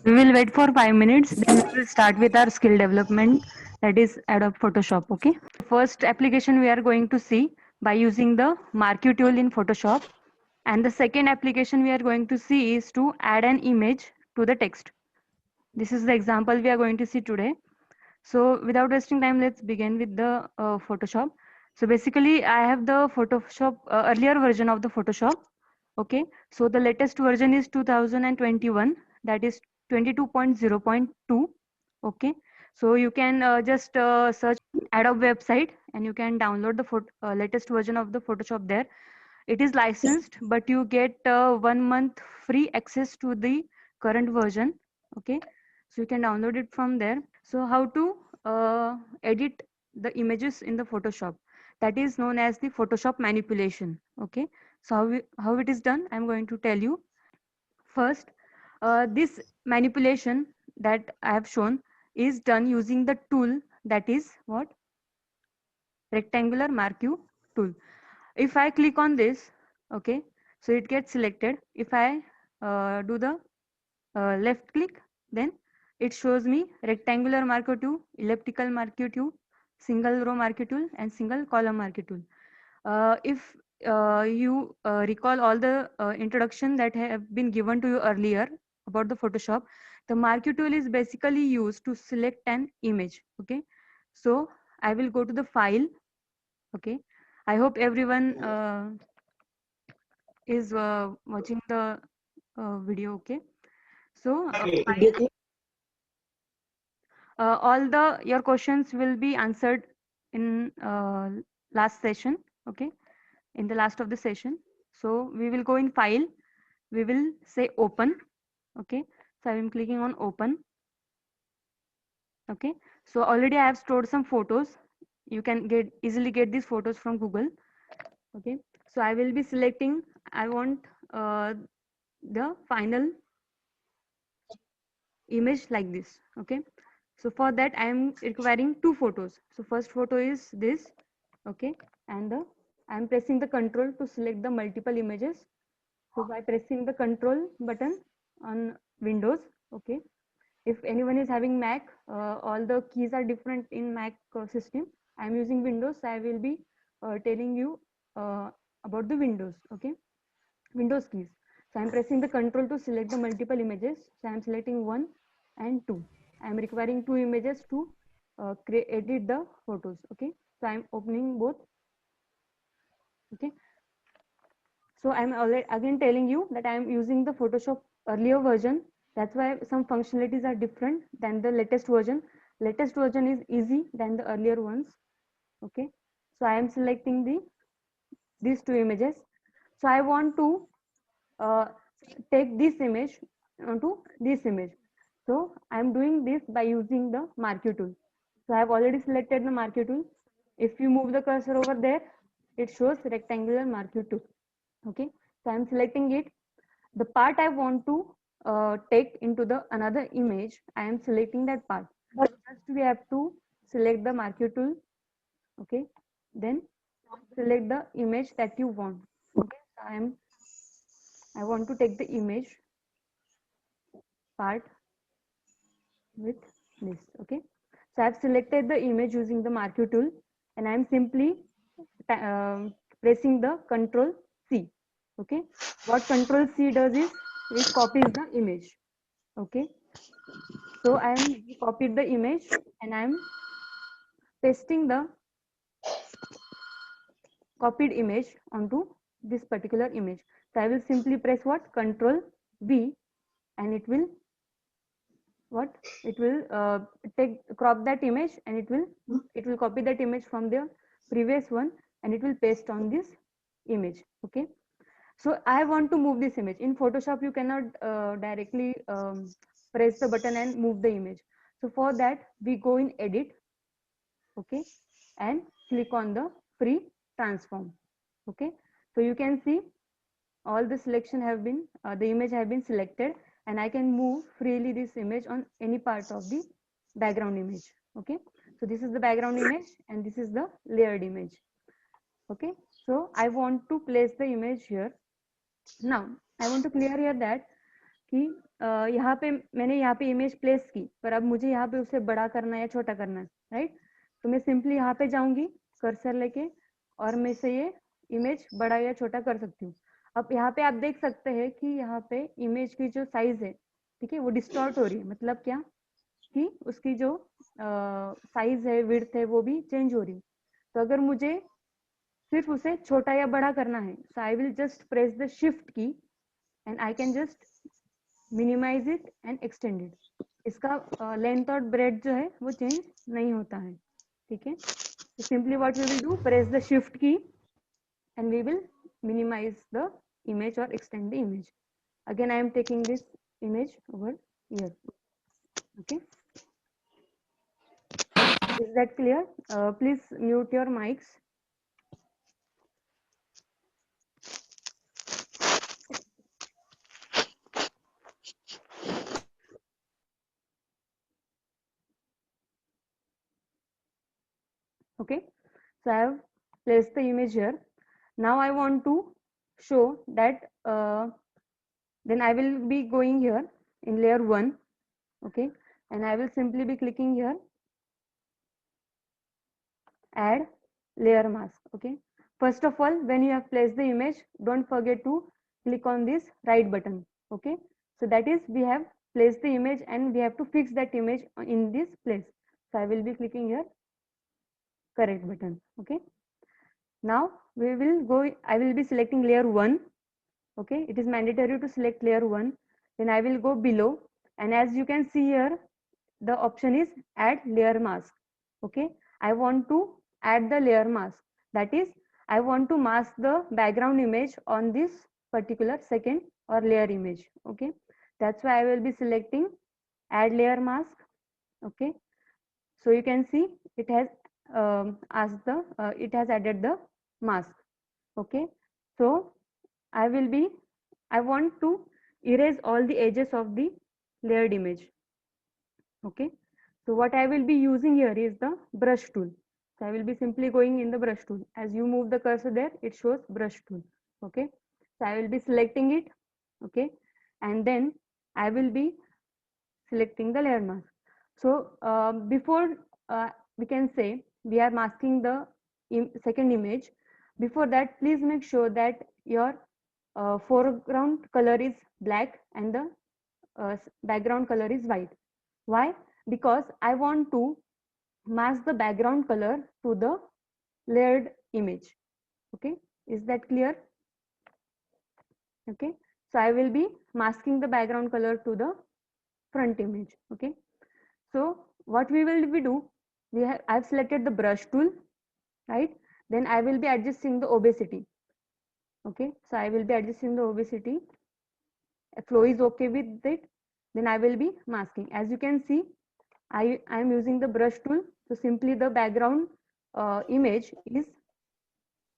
We will wait for 5 minutes, then we will start with our skill development, that is Adobe Photoshop. Okay. First application we are going to see by using the Marquee tool in Photoshop. And the second application we are going to see is to add an image to the text. This is the example we are going to see today. So without wasting time, let's begin with the Photoshop. So basically I have the Photoshop earlier version of the Photoshop. Okay, so the latest version is 2021, that is 22.0.2. Okay, so you can just search Adobe website and you can download the latest version of the Photoshop there. It is licensed, but you get 1 month free access to the current version. Okay, so you can download it from there. So how to edit the images in the Photoshop, that is known as the Photoshop manipulation. Okay, so how it is done, I'm going to tell you. First, this manipulation that I have shown is done using the tool, that is what, rectangular marquee tool. If I click on this, okay, so it gets selected. If I do the left click, then it shows me rectangular marquee tool, elliptical marquee tool, single row marquee tool, and single column marquee tool. If you recall all the introduction that have been given to you earlier about the Photoshop, the marquee tool is basically used to select an image. Okay, so I will go to the file. Okay, I hope everyone is watching the video. Okay, so file. All the your questions will be answered in last session. Okay, in the last of the session. So we will go in file, we will say open. Okay, so I am clicking on open. Okay, so already I have stored some photos. You can easily get these photos from Google. Okay, so I will be selecting, I want the final image like this. Okay, so for that I am requiring two photos. So first photo is this. Okay, and I am pressing the control to select the multiple images. So by pressing the control button on Windows. Okay, if anyone is having Mac, all the keys are different in Mac system. I am using Windows, so I will be telling you about the Windows. Okay, Windows keys. So I am pressing the control to select the multiple images. So I am selecting 1 and 2. I am requiring 2 images to edit the photos. Okay, so I am opening both. Okay, so I'm already again telling you that I am using the Photoshop earlier version. That's why some functionalities are different than the latest version. Latest version is easy than the earlier ones. Okay, so I am selecting these two images. So I want to uh, take this image onto this image. So I am doing this by using the marquee tool. So I have already selected the marquee tool. If you move the cursor over there, it shows rectangular marquee tool. Okay, so I'm selecting it. The part I want to take into the another image, I am selecting that part. First we have to select the marquee tool. Okay, then select the image that you want. Okay, so I want to take the image part with this. Okay, so I've selected the image using the marquee tool, and I'm simply pressing the Control C. Okay, what Control C does is it copies the image. Okay, so I am copied the image and I am pasting the copied image onto this particular image. So I will simply press what, Control V, and it will what, it will crop that image, and it will copy that image from the previous one, and it will paste on this image. Okay, so I want to move this image. In Photoshop you cannot directly press the button and move the image. So for that we go in edit. Okay, and click on the free transform. Okay, so you can see all the selection have been the image have been selected, and I can move freely this image on any part of the background image. Okay, so this is the background image and this is the layered image. Okay, so I want to place the image here. Now I want to clear here that key यहाँ पे मैंने यहाँ पे image place की, पर अब मुझे यहाँ पे उसे बड़ा करना है या छोटा करना है, राइट? तो मैं सिंपली यहाँ पे जाऊंगी कर्सर लेके और मैं से ये इमेज बड़ा या छोटा कर सकती हूँ। अब यहाँ पे आप देख सकते हैं कि यहाँ पे इमेज की जो साइज है, ठीक है, वो डिस्टॉर्ट हो रही है। मतलब क्या कि उसकी जो साइज है, विड्थ है, वो भी चेंज हो रही है। तो अगर मुझे सिर्फ उसे छोटा या बड़ा करना है, so I will just press the shift key and I can just minimise it and extend it. इसका लेंथ और ब्रेड जो है वो चेंज नहीं होता है, ठीक है? So simply what we will do, press the shift key and we will minimize the image or extend the image. Again, I am taking this image over here. Okay. Is that clear? Please mute your mics. Okay. So I have placed the image here. Now I want to show that then I will be going here in layer 1. Okay. And I will simply be clicking here, add layer mask. Okay. First of all, when you have placed the image, don't forget to click on this right button. Okay. So that is, we have placed the image and we have to fix that image in this place. So I will be clicking here correct button. Okay. Now we will go, I will be selecting layer 1. Okay. It is mandatory to select layer 1. Then I will go below, and as you can see here, the option is add layer mask. Okay. I want to add the layer mask. That is, I want to mask the background image on this particular second or layer image. Okay. That's why I will be selecting add layer mask. Okay. So you can see it has it has added the mask. Okay. So I want to erase all the edges of the layered image. Okay. So what I will be using here is the brush tool. So I will be simply going in the brush tool. As you move the cursor there, it shows brush tool. Okay. So I will be selecting it. Okay. And then I will be selecting the layer mask. So before we can say we are masking the second image, before that, please make sure that your foreground color is black and the background color is white. Why? Because I want to mask the background color to the layered image. Okay, is that clear? Okay, so I will be masking the background color to the front image. Okay, so what we will be do, I've selected the brush tool, right? Then I will be adjusting the opacity. Okay, so I will be adjusting the opacity. Flow is okay with it. Then I will be masking. As you can see, I am using the brush tool. So simply the background image is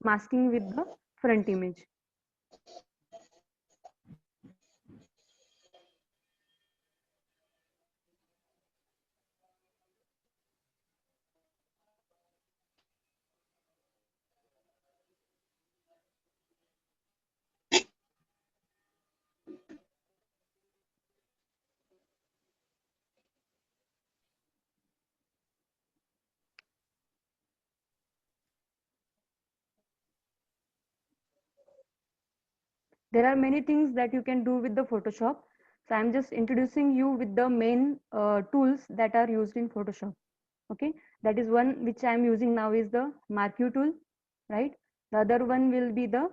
masking with the front image. There are many things that you can do with the Photoshop. So I'm just introducing you with the main tools that are used in Photoshop. Okay, that is one which I'm using now is the Mark You tool, right? The other one will be the,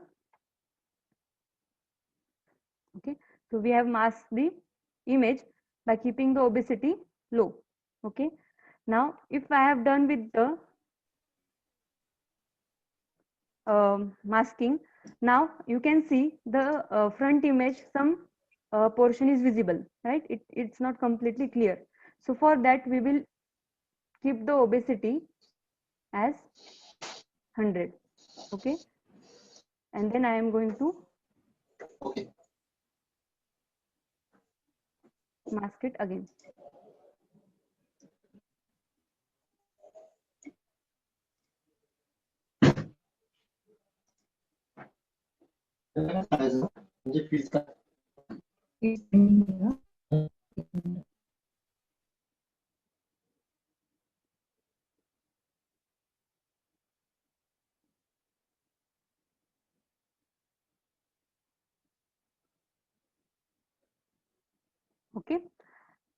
okay, so we have masked the image by keeping the opacity low. Okay, now if I have done with the masking, now you can see the front image, some portion is visible, right? It's not completely clear. So for that we will keep the opacity as 100. Okay, and then I am going to mask it again. म्हणजे Okay.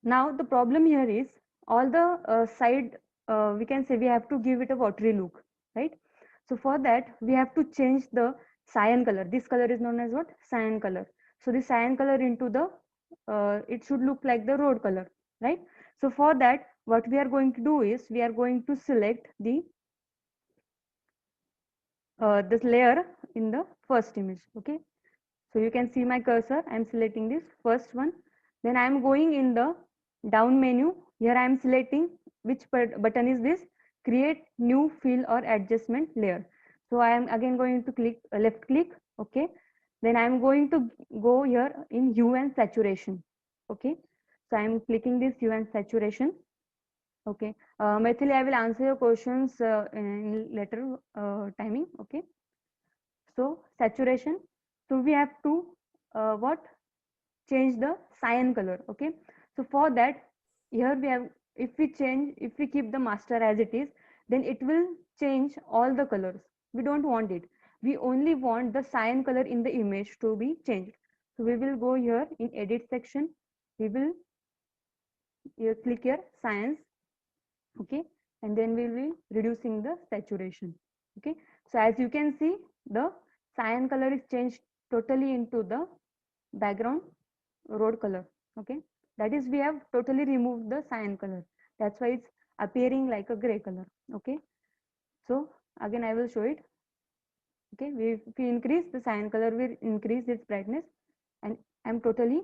Now the problem here is all the side, we can say we have to give it a watery look, right? So for that we have to change the cyan color. This color is known as what? Cyan color. So the cyan color into the, it should look like the road color, right? So for that what we are going to do is we are going to select the this layer in the first image. Okay, so you can see my cursor. I'm selecting this first one. Then I'm going in the down menu. Here I'm selecting which button is this? Create new fill or adjustment layer. So I am again going to click left click. Okay. Then I'm going to go here in hue and saturation. Okay. So I'm clicking this hue and saturation. Okay. Maithili, I will answer your questions in later timing. Okay. So saturation. So we have to what? Change the cyan color. Okay. So for that, here we have, if we change, if we keep the master as it is, then it will change all the colors. We don't want it. We only want the cyan color in the image to be changed. So we will go here in edit section. We will here click here cyans. Okay, and then we will be reducing the saturation. Okay, so as you can see, the cyan color is changed totally into the background road color. Okay, that is we have totally removed the cyan color. That's why it's appearing like a gray color. Okay, so again I will show it. Okay, if we increase the cyan color, we increase its brightness, and I'm totally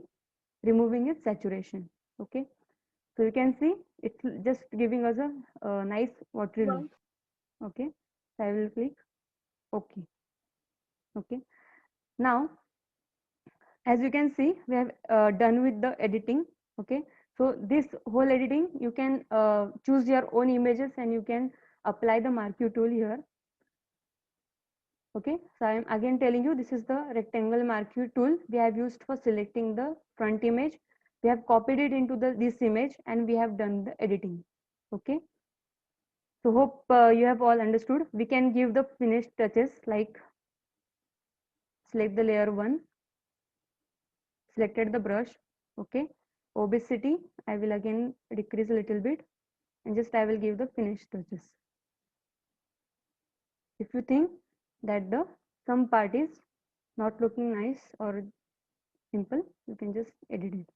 removing its saturation. Okay, so you can see it's just giving us a nice watery look. Okay, so I will click OK. Okay, now as you can see, we have done with the editing. Okay, so this whole editing, you can choose your own images and you can apply the marquee tool here. Okay, so I am again telling you, this is the rectangle marquee tool we have used for selecting the front image. We have copied it into this image and we have done the editing. Okay, so hope you have all understood. We can give the finished touches like select the layer 1, selected the brush. Okay, opacity I will again decrease a little bit and just I will give the finished touches. If you think that the some part is not looking nice or simple, you can just edit it.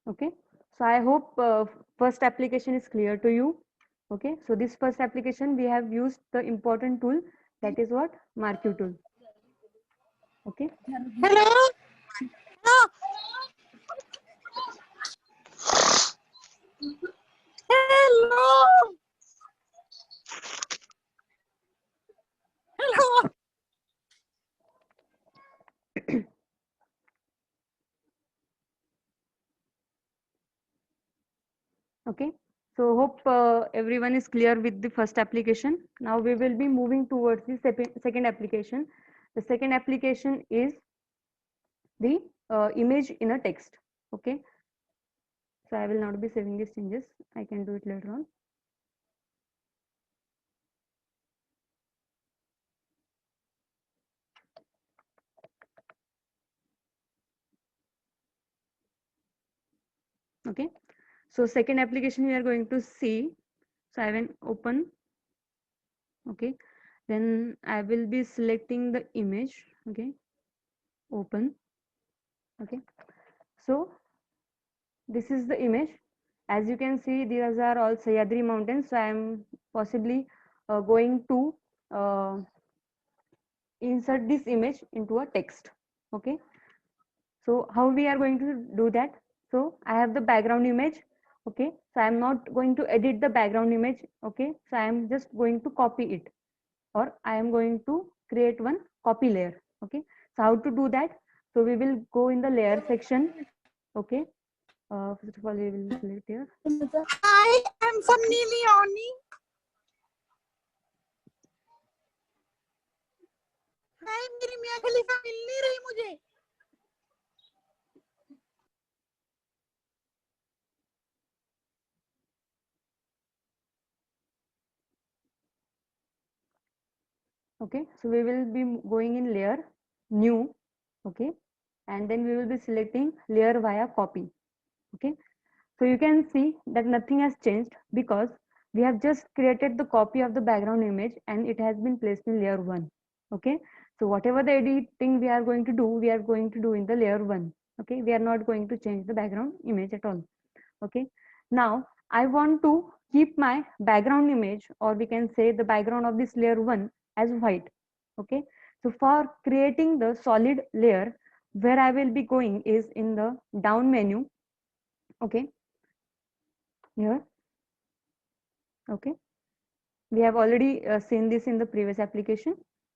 Okay, so I hope first application is clear to you. Okay, so this first application we have used the important tool, that is what? Marquee tool. Okay, Hello. Hello. Hello. okay, so hope everyone is clear with the first application. Now we will be moving towards the second application. The second application is the image in a text. Okay, so I will not be saving these changes. I can do it later on. Okay, so second application we are going to see. So I will open. Okay, then I will be selecting the image. Okay, open. Okay, so this is the image. As you can see, these are all Sahyadri mountains. So I am possibly going to insert this image into a text. Okay, so how we are going to do that? So I have the background image. Okay, so I am not going to edit the background image. Okay, so I am just going to copy it, or I am going to create one copy layer. Okay, so how to do that? So we will go in the layer section. Okay, first of all we will select here. I am from Nilioni. हाय मेरी मियाँ खलीफा मिल नहीं रही मुझे. Okay, so we will be going in layer new. Okay, and then we will be selecting layer via copy. Okay, so you can see that nothing has changed because we have just created the copy of the background image and it has been placed in layer 1. Okay, so whatever the editing we are going to do, we are going to do in the layer 1. Okay, we are not going to change the background image at all. Okay, now I want to keep my background image, or we can say the background of this layer 1, as white. Okay, so for creating the solid layer, where I will be going is in the down menu. Okay, here. Okay, we have already seen this in the previous application.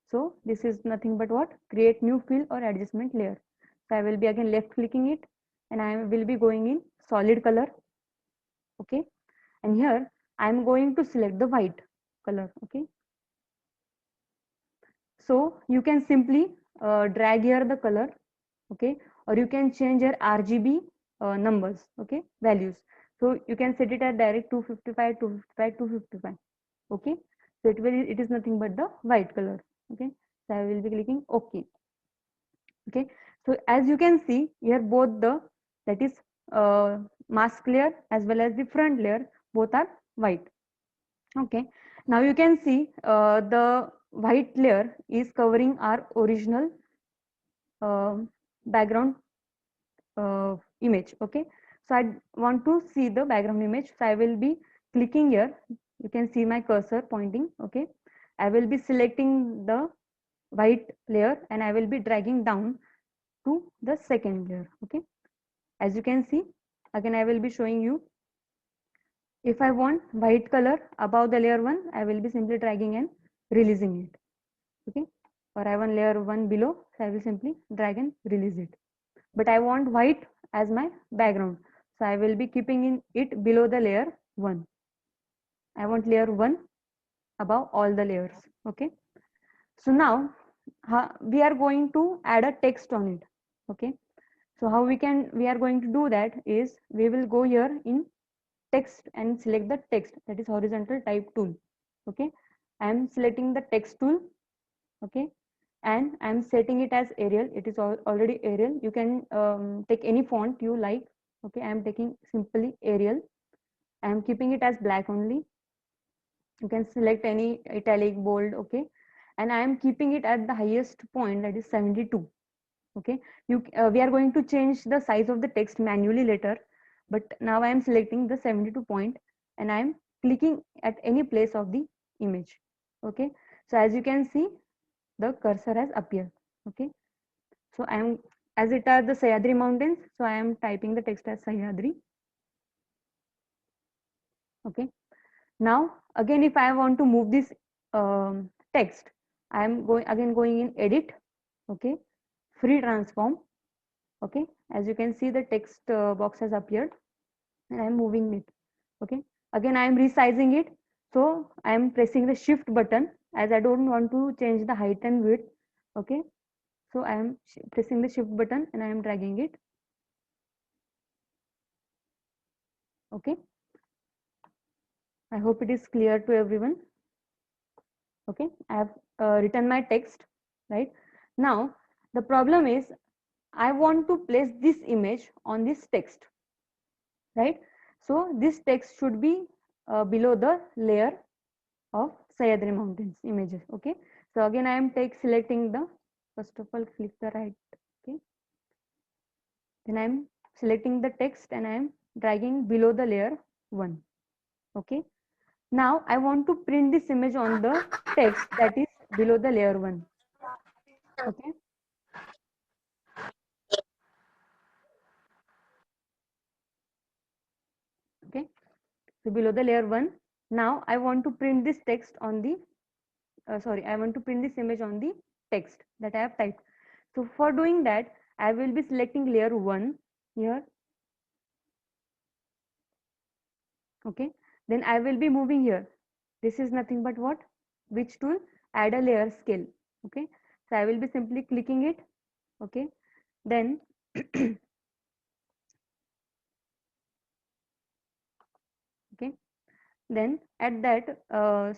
So this is nothing but what? Create new fill or adjustment layer. So I will be again left clicking it and I will be going in solid color. Okay, and here I am going to select the white color. Okay, so you can simply drag here the color. Okay, or you can change your RGB numbers. Okay, values. So you can set it at direct 255, 255, 255. Okay, so it is nothing but the white color. Okay, so I will be clicking OK. Okay, so as you can see here, both the, that is mask layer as well as the front layer, both are white. Okay, now you can see the white layer is covering our original uh, background image. Okay, so I want to see the background image, so I will be clicking here. You can see my cursor pointing. Okay, I will be selecting the white layer and I will be dragging down to the second layer. Okay, as you can see, again I will be showing you, if I want white color above the layer 1, I will be simply dragging and releasing it. Okay, or I want layer 1 below, so I will simply drag and release it. But I want white as my background, so I will be keeping in it below the layer 1. I want layer 1 above all the layers. Okay, so now we are going to add a text on it. Okay, so how we are going to do that is, we will go here in text and select the text, that is horizontal type tool. Okay, I am selecting the text tool. Okay, and I am setting it as Arial. It is already Arial. You can take any font you like. Okay, I am taking simply Arial. I am keeping it as black only. You can select any italic, bold. Okay, and I am keeping it at the highest point, that is 72. Okay, we are going to change the size of the text manually later, but now I am selecting the 72 point and I am clicking at any place of the image. Okay, so as you can see, the cursor has appeared. Okay, so I am, as it are the Sahyadri mountains, so I am typing the text as Sahyadri. Okay, now again, if I want to move this text, I am going in edit. Okay, free transform. Okay, as you can see, the text box has appeared and I am moving it. Okay, again I am resizing it, so I am pressing the shift button, as I don't want to change the height and width. Okay, so I am pressing the shift button and I am dragging it. Okay, I hope it is clear to everyone. Okay, I have written my text. Right now, the problem is, I want to place this image on this text. Right, so this text should be below the layer of Sahyadri mountains images. Okay, so again I am selecting the, first of all click the right. Okay, then I am selecting the text and I am dragging below the layer 1. Okay, now I want to print this image on the text that is below the layer 1. Okay, okay, so below the layer 1, now I want to print this text on the I want to print this image on the text that I have typed. So for doing that, I will be selecting layer 1 here. Okay, then I will be moving here. This is nothing but what? Which tool? Add a layer scale. Okay, so I will be simply clicking it. Okay, then okay, then at that,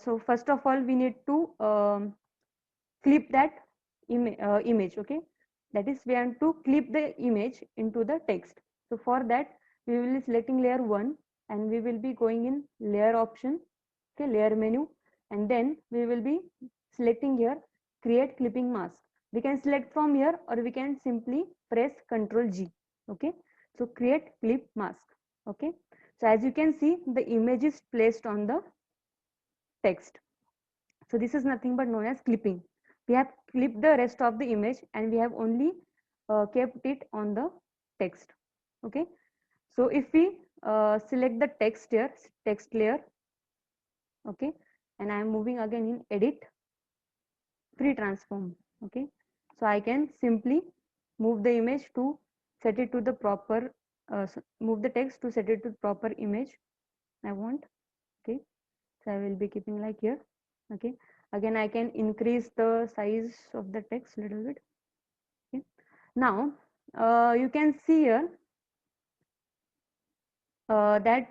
so first of all we need to clip that image. Okay, that is, we want to clip the image into the text. So for that, we will be selecting layer 1 and we will be going in layer option, okay, layer menu, and then we will be selecting here create clipping mask. We can select from here or we can simply press Ctrl G. Okay, so create clip mask. Okay, so as you can see, the image is placed on the text. So this is nothing but known as clipping. We have clipped the rest of the image and we have only kept it on the text. Okay, so if we select the text here, text layer, okay, and I am moving again in edit, free transform. Okay, so I can simply move the image to set it to the proper, move the text to set it to proper image I want. Okay, so I will be keeping like here. Okay, again I can increase the size of the text a little bit. Okay, now you can see here that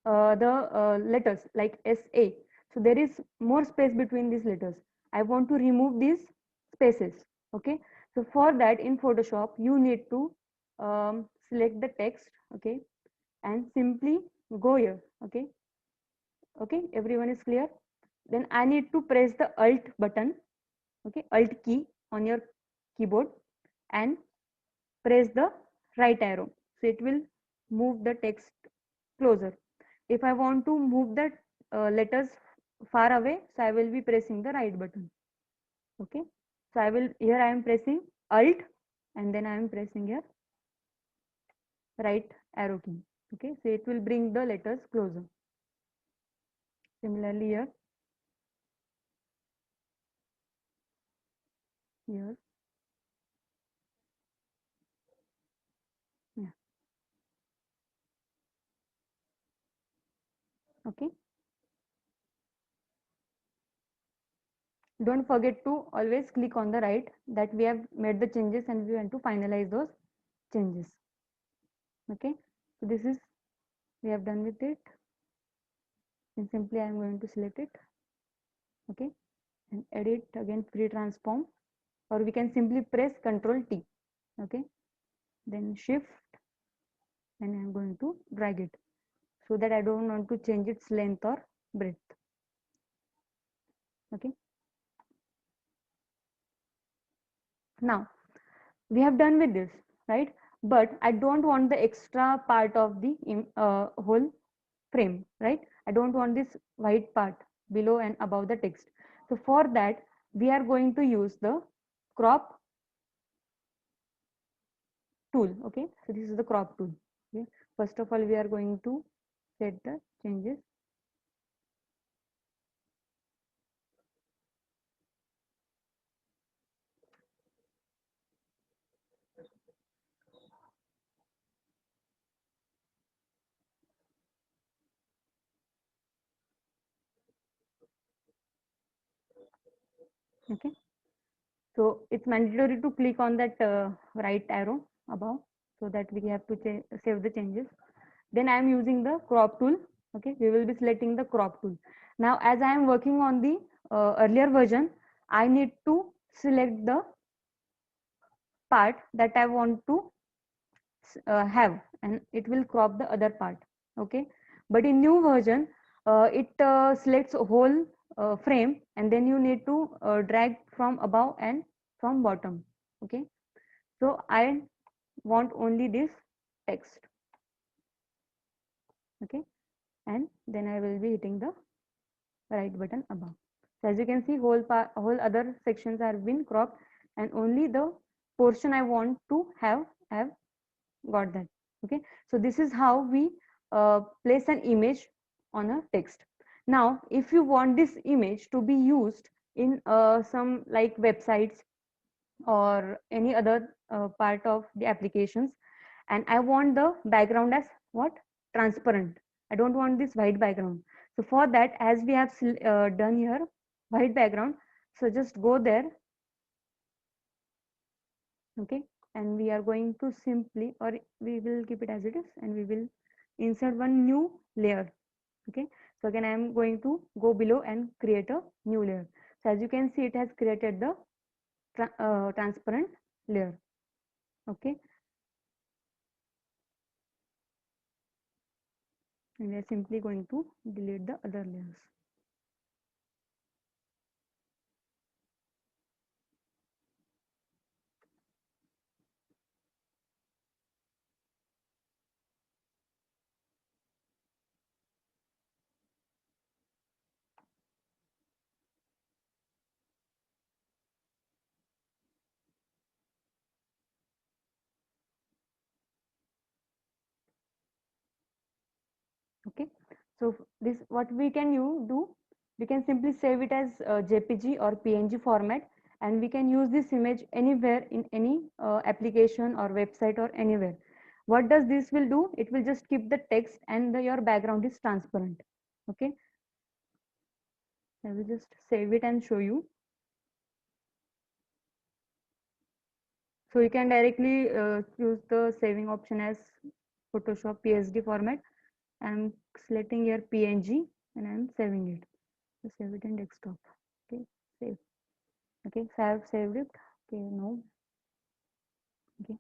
the letters like SA, so there is more space between these letters. I want to remove these spaces. Okay, so for that in Photoshop you need to select the text. Okay, and simply go here. Okay, okay, everyone is clear? Then I need to press the Alt button, okay, Alt key on your keyboard, and press the right arrow, so it will move the text closer. If I want to move the letters far away, so I will be pressing the right button. Okay, so I will, here I am pressing Alt and then I am pressing here right arrow key. Okay, so it will bring the letters closer. Similarly here, here, yeah. Okay, don't forget to always click on the right, that we have made the changes and we want to finalize those changes. Okay, so this is, we have done with it, and simply I am going to select it. Okay, and edit, again free transform, or we can simply press Ctrl T. Okay, then shift, and I am going to drag it so that I don't want to change its length or breadth. Okay, now we have done with this, right? But I don't want the extra part of the whole frame, right? I don't want this white part below and above the text. So for that, we are going to use the crop tool. Okay, so this is the crop tool. Okay, first of all, we are going to set the changes. Okay, so it's mandatory to click on that right arrow above, so that we have to save the changes. Then I am using the crop tool. Okay, we will be selecting the crop tool. Now as I am working on the earlier version, I need to select the part that I want to have, and it will crop the other part. Okay, but in new version, it selects a whole frame, and then you need to drag from above and from bottom. Okay, so I want only this text. Okay, and then I will be hitting the right button above. So as you can see, whole other sections have been cropped, and only the portion I want to have got that. Okay, so this is how we place an image on a text. Now if you want this image to be used in some like websites or any other part of the applications, and I want the background as what, transparent, I don't want this white background. So for that, as we have done here white background, so just go there. Okay, and we are going to simply, or we will keep it as it is, and we will insert one new layer. Okay, So again, I am going to go below and create a new layer. So as you can see, it has created the transparent layer. Okay. And we are simply going to delete the other layers. Okay, so this what we can do, we can simply save it as JPG or PNG format, and we can use this image anywhere in any application or website or anywhere. What does this will do? It will just keep the text and your background is transparent. Okay, I will just save it and show you. So you can directly choose the saving option as Photoshop PSD format. I'm selecting here PNG and I'm saving it. So save it in desktop. Okay, save. Okay, so I have saved it. Okay, no. Okay.